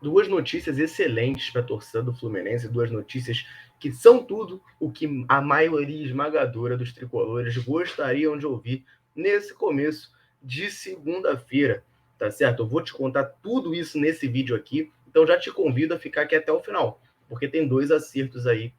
duas notícias excelentes para a torcida do Fluminense, duas notícias que são tudo o que a maioria esmagadora dos tricolores gostariam de ouvir nesse começo de segunda-feira, tá certo? Eu vou te contar tudo isso nesse vídeo aqui, então já te convido a ficar aqui até o final, porque tem dois acertos aí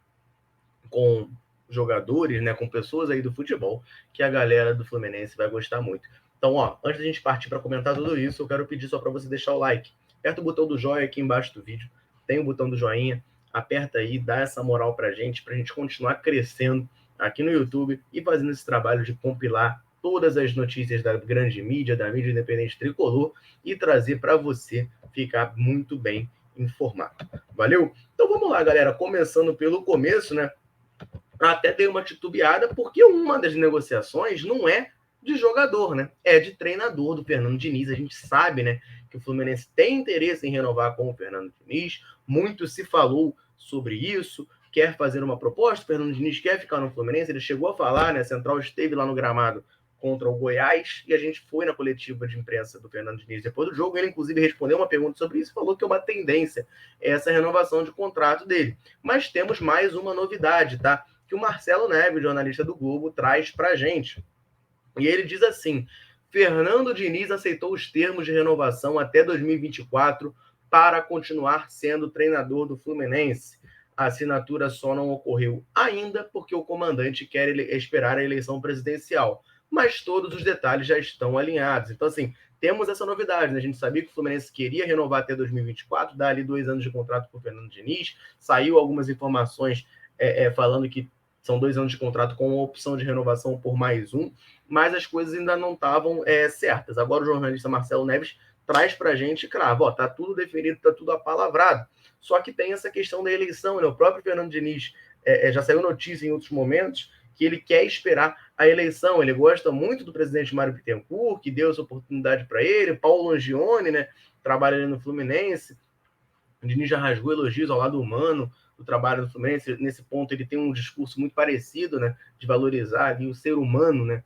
com jogadores, né, com pessoas aí do futebol, que a galera do Fluminense vai gostar muito. Então, ó, antes da gente partir para comentar tudo isso, eu quero pedir só para você deixar o like. Aperta o botão do joinha aqui embaixo do vídeo, tem o botão do joinha, aperta aí, dá essa moral pra gente continuar crescendo aqui no YouTube e fazendo esse trabalho de compilar todas as notícias da grande mídia, da mídia independente tricolor e trazer para você ficar muito bem informado. Valeu? Então vamos lá, galera, começando pelo começo, né? Até dei uma titubeada, porque uma das negociações não é de jogador, né? É de treinador do Fernando Diniz. A gente sabe, né, que o Fluminense tem interesse em renovar com o Fernando Diniz. Muito se falou sobre isso. Quer fazer uma proposta, o Fernando Diniz quer ficar no Fluminense. Ele chegou a falar, né? A Central esteve lá no gramado contra o Goiás e a gente foi na coletiva de imprensa do Fernando Diniz depois do jogo. Ele, inclusive, respondeu uma pergunta sobre isso e falou que é uma tendência essa renovação de contrato dele. Mas temos mais uma novidade, tá? Que o Marcelo Neves, jornalista do Globo, traz para a gente. E ele diz assim: Fernando Diniz aceitou os termos de renovação até 2024 para continuar sendo treinador do Fluminense. A assinatura só não ocorreu ainda porque o comandante quer esperar a eleição presidencial, mas todos os detalhes já estão alinhados. Então, assim, temos essa novidade, né? A gente sabia que o Fluminense queria renovar até 2024, dar ali 2 anos de contrato para o Fernando Diniz. Saiu algumas informações falando que são 2 anos de contrato com a opção de renovação por mais um, mas as coisas ainda não estavam certas. Agora o jornalista Marcelo Neves traz para a gente, cravo, ó, tá tudo definido, tá tudo apalavrado. Só que tem essa questão da eleição, né? O próprio Fernando Diniz já saiu notícia em outros momentos que ele quer esperar a eleição. Ele gosta muito do presidente Mário Bittencourt, que deu essa oportunidade para ele, Paulo Angione, né? Trabalha ali no Fluminense. O Diniz já rasgou elogios ao lado humano do trabalho do Fluminense. Nesse ponto, ele tem um discurso muito parecido, né? De valorizar ali o ser humano, né?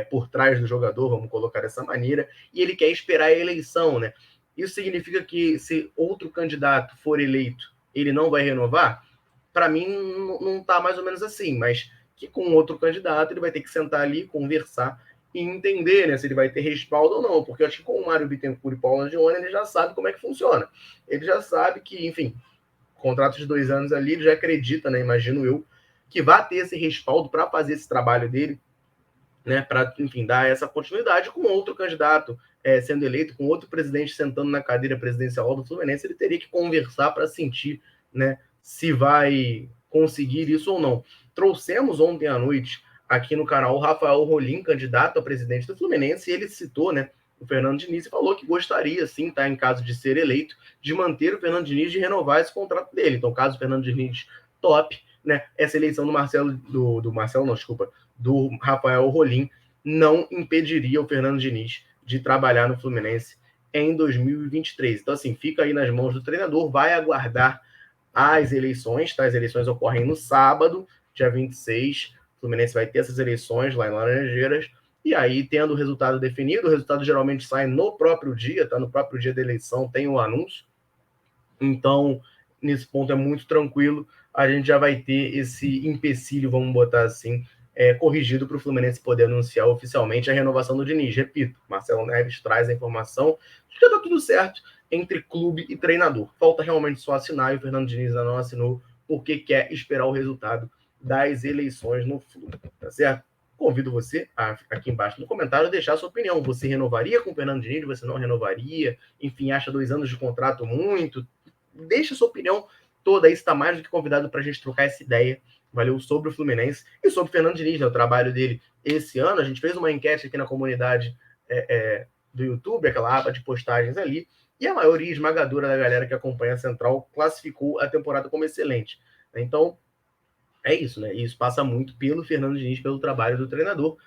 Por trás do jogador, vamos colocar dessa maneira, e ele quer esperar a eleição, né? Isso significa que se outro candidato for eleito, ele não vai renovar? Para mim, não está mais ou menos assim, mas que com outro candidato ele vai ter que sentar ali, conversar e entender, né, se ele vai ter respaldo ou não, porque eu acho que com o Mário Bittencourt e Paulo Angione, ele já sabe como é que funciona. Ele já sabe que, enfim, contrato de 2 anos ali, ele já acredita, né, imagino eu, que vai ter esse respaldo para fazer esse trabalho dele, né, para, enfim, dar essa continuidade com outro candidato sendo eleito, com outro presidente sentando na cadeira presidencial do Fluminense, ele teria que conversar para sentir, né, se vai conseguir isso ou não. Trouxemos ontem à noite aqui no canal o Rafael Rolim, candidato a presidente do Fluminense, e ele citou, né, o Fernando Diniz e falou que gostaria, sim, tá, em caso de ser eleito, de manter o Fernando Diniz, de renovar esse contrato dele. Então, caso o Fernando Diniz top, né, essa eleição do Marcelo, do Marcelo, não, desculpa, do Rafael Rolim, não impediria o Fernando Diniz de trabalhar no Fluminense em 2023. Então, assim, fica aí nas mãos do treinador, vai aguardar as eleições, tá? As eleições ocorrem no sábado, dia 26. O Fluminense vai ter essas eleições lá em Laranjeiras. E aí, tendo o resultado definido, o resultado geralmente sai no próprio dia, tá? No próprio dia da eleição tem o anúncio. Então, nesse ponto é muito tranquilo. A gente já vai ter esse empecilho, vamos botar assim, corrigido para o Fluminense poder anunciar oficialmente a renovação do Diniz. Repito, Marcelo Neves traz a informação de que está tudo certo entre clube e treinador. Falta realmente só assinar e o Fernando Diniz ainda não assinou porque quer esperar o resultado das eleições no Flu, tá certo? Convido você aqui embaixo no comentário a deixar a sua opinião. Você renovaria com o Fernando Diniz? Você não renovaria? Enfim, acha 2 anos de contrato muito? Deixa a sua opinião toda aí, está mais do que convidado para a gente trocar essa ideia, valeu, sobre o Fluminense e sobre o Fernando Diniz, né, o trabalho dele esse ano. A gente fez uma enquete aqui na comunidade do YouTube, aquela aba de postagens ali, e a maioria esmagadora da galera que acompanha a Central classificou a temporada como excelente. Então, é isso, né? E isso passa muito pelo Fernando Diniz, pelo trabalho do treinador.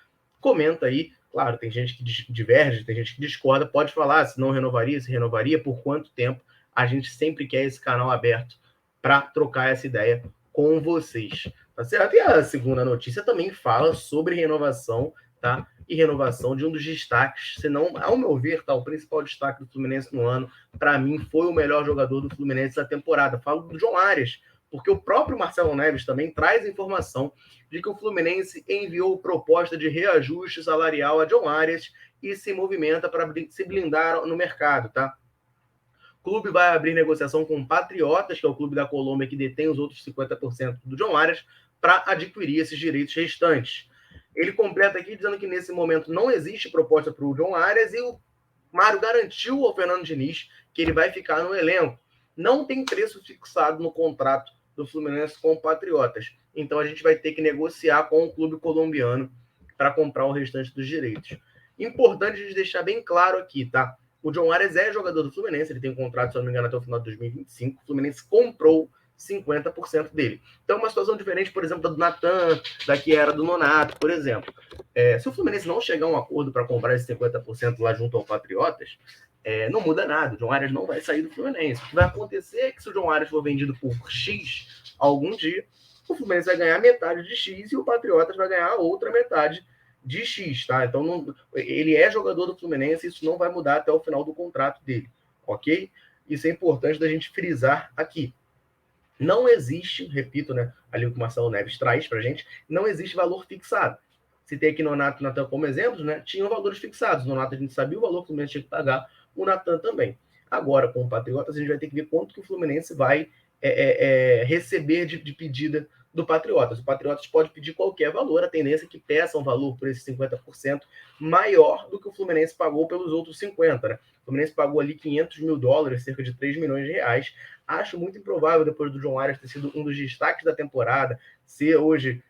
Comenta aí, claro, tem gente que diverge, tem gente que discorda, pode falar se não renovaria, se renovaria, por quanto tempo. A gente sempre quer esse canal aberto para trocar essa ideia com vocês, tá certo? E a segunda notícia também fala sobre renovação tá? E renovação de um dos destaques, se não, ao meu ver, tá, o principal destaque do Fluminense no ano, para mim, foi o melhor jogador do Fluminense da temporada. Falo do John Arias, porque o próprio Marcelo Neves também traz informação de que o Fluminense enviou proposta de reajuste salarial a John Arias e se movimenta para se blindar no mercado, tá? O clube vai abrir negociação com o Patriotas, que é o clube da Colômbia que detém os outros 50% do John Arias, para adquirir esses direitos restantes. Ele completa aqui dizendo que nesse momento não existe proposta para o John Arias e o Mário garantiu ao Fernando Diniz que ele vai ficar no elenco. Não tem preço fixado no contrato do Fluminense com o Patriotas. Então a gente vai ter que negociar com o clube colombiano para comprar o restante dos direitos. Importante a gente deixar bem claro aqui, tá? O John Arias é jogador do Fluminense, ele tem um contrato, se não me engano, até o final de 2025. O Fluminense comprou 50% dele. Então, uma situação diferente, por exemplo, da do Natan, da que era do Nonato, por exemplo. Se o Fluminense não chegar a um acordo para comprar esse 50% lá junto ao Patriotas, não muda nada. O John Arias não vai sair do Fluminense. O que vai acontecer é que se o John Arias for vendido por X algum dia, o Fluminense vai ganhar metade de X e o Patriotas vai ganhar a outra metade de X, tá? Então, ele é jogador do Fluminense e isso não vai mudar até o final do contrato dele, ok? Isso é importante da gente frisar aqui. Não existe, repito, né, ali o que o Marcelo Neves traz pra gente, não existe valor fixado. Citei aqui Nonato e Natan como exemplos, né? Tinham valores fixados. O Nonato a gente sabia o valor que o Fluminense tinha que pagar, o Natan também. Agora, com o Patriotas, a gente vai ter que ver quanto que o Fluminense vai receber de pedida do Patriotas. O Patriotas pode pedir qualquer valor, a tendência é que peça um valor por esses 50% maior do que o Fluminense pagou pelos outros 50%. Né? O Fluminense pagou ali $500 mil, cerca de 3 milhões de reais. Acho muito improvável, depois do John Arias ter sido um dos destaques da temporada, ser hoje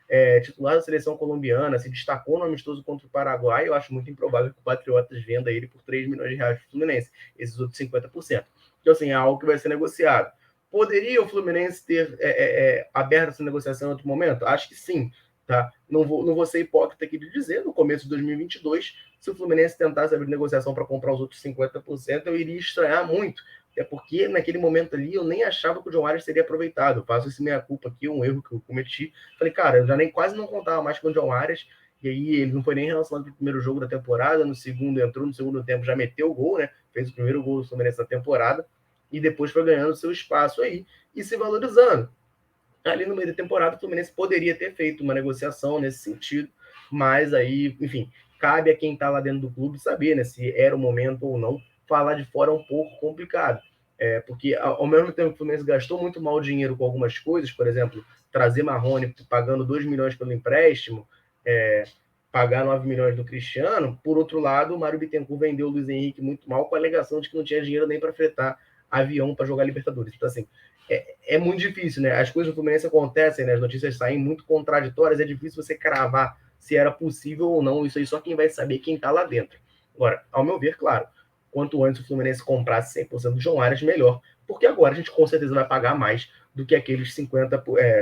titular da seleção colombiana, se destacou no amistoso contra o Paraguai, eu acho muito improvável que o Patriotas venda ele por 3 milhões de reais para o Fluminense, esses outros 50%. Então, assim, é algo que vai ser negociado. Poderia o Fluminense ter aberto essa negociação em outro momento? Acho que sim. Tá? Não vou ser hipócrita aqui de dizer, no começo de 2022, se o Fluminense tentasse abrir negociação para comprar os outros 50%, eu iria estranhar muito. É porque naquele momento ali eu nem achava que o John Arias seria aproveitado. Eu faço esse meia-culpa aqui, um erro que eu cometi. Falei, cara, eu já nem quase não contava mais com o John Arias, e aí ele não foi nem relacionado para o primeiro jogo da temporada, no segundo entrou, no segundo tempo já meteu o gol, né? Fez o primeiro gol do Fluminense da temporada, e depois foi ganhando seu espaço aí e se valorizando. Ali no meio da temporada, o Fluminense poderia ter feito uma negociação nesse sentido, mas aí, enfim, cabe a quem está lá dentro do clube saber, né, se era o momento ou não. Falar de fora é um pouco complicado, porque ao mesmo tempo que o Fluminense gastou muito mal dinheiro com algumas coisas, por exemplo, trazer Marrone pagando 2 milhões pelo empréstimo, pagar 9 milhões do Cristiano, por outro lado, o Mário Bittencourt vendeu o Luiz Henrique muito mal com a alegação de que não tinha dinheiro nem para fretar avião para jogar Libertadores. Então, assim, é muito difícil, né? As coisas do Fluminense acontecem, né? As notícias saem muito contraditórias, é difícil você cravar se era possível ou não. Isso aí só quem vai saber quem está lá dentro. Agora, ao meu ver, claro, quanto antes o Fluminense comprasse 100% do João Arias, melhor, porque agora a gente com certeza vai pagar mais do que aqueles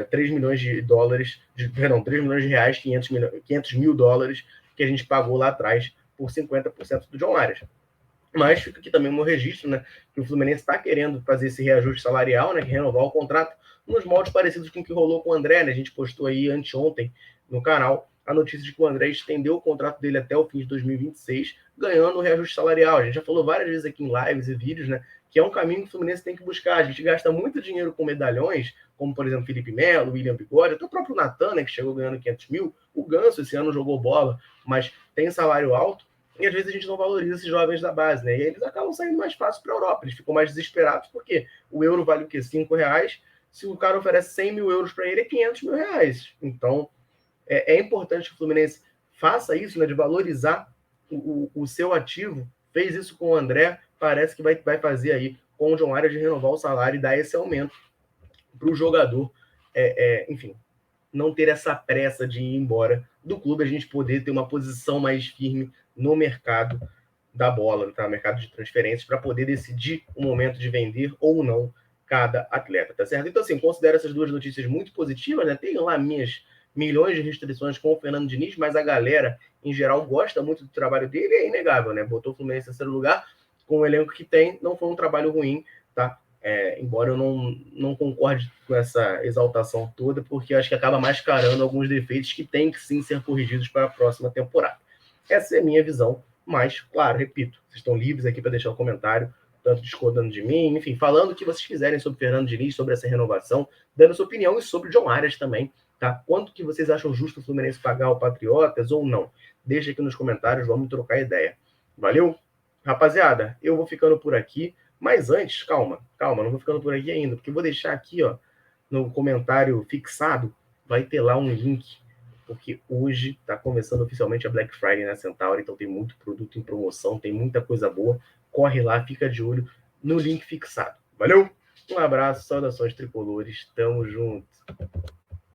3 milhões de dólares, perdão, 3 milhões de reais, 500 mil dólares que a gente pagou lá atrás por 50% do John Arias. Mas fica aqui também o meu registro, né? Que o Fluminense está querendo fazer esse reajuste salarial, né? Que renovar o contrato nos moldes parecidos com o que rolou com o André, né? A gente postou aí anteontem no canal a notícia de que o André estendeu o contrato dele até o fim de 2026, ganhando o reajuste salarial. A gente já falou várias vezes aqui em lives e vídeos, né? Que é um caminho que o Fluminense tem que buscar. A gente gasta muito dinheiro com medalhões, como por exemplo Felipe Melo, William Bigode, até o próprio Natan, né? Que chegou ganhando 500 mil. O Ganso esse ano jogou bola, mas tem salário alto. E às vezes a gente não valoriza esses jovens da base, né? E eles acabam saindo mais fácil para a Europa. Eles ficam mais desesperados, porque o euro vale o quê? R$5. Se o cara oferece 100 mil euros para ele, é 500 mil reais. Então, é importante que o Fluminense faça isso, né? De valorizar o seu ativo. Fez isso com o André, parece que vai fazer aí com o John Arias de renovar o salário e dar esse aumento para o jogador, enfim, não ter essa pressa de ir embora do clube, a gente poder ter uma posição mais firme no mercado da bola, tá? No mercado de transferências, para poder decidir o momento de vender ou não cada atleta, tá certo? Então, assim, considero essas duas notícias muito positivas, né? Tem lá minhas milhões de restrições com o Fernando Diniz, mas a galera, em geral, gosta muito do trabalho dele, é inegável, né? Botou o Fluminense em terceiro lugar, com o elenco que tem, não foi um trabalho ruim, tá? Embora eu não concorde com essa exaltação toda, porque acho que acaba mascarando alguns defeitos que têm que sim ser corrigidos para a próxima temporada. Essa é a minha visão, mas, claro, repito, vocês estão livres aqui para deixar um comentário, tanto discordando de mim, enfim, falando o que vocês quiserem sobre Fernando Diniz, sobre essa renovação, dando sua opinião e sobre o John Arias também, tá? Quanto que vocês acham justo o Fluminense pagar o Patriotas ou não? Deixa aqui nos comentários, vamos trocar ideia. Valeu? Rapaziada, eu vou ficando por aqui, mas antes, calma, não vou ficando por aqui ainda, porque eu vou deixar aqui, ó, no comentário fixado, vai ter lá um link, porque hoje está começando oficialmente a Black Friday na Centauri, então tem muito produto em promoção, tem muita coisa boa. Corre lá, fica de olho no link fixado. Valeu? Um abraço, saudações tricolores, tamo junto.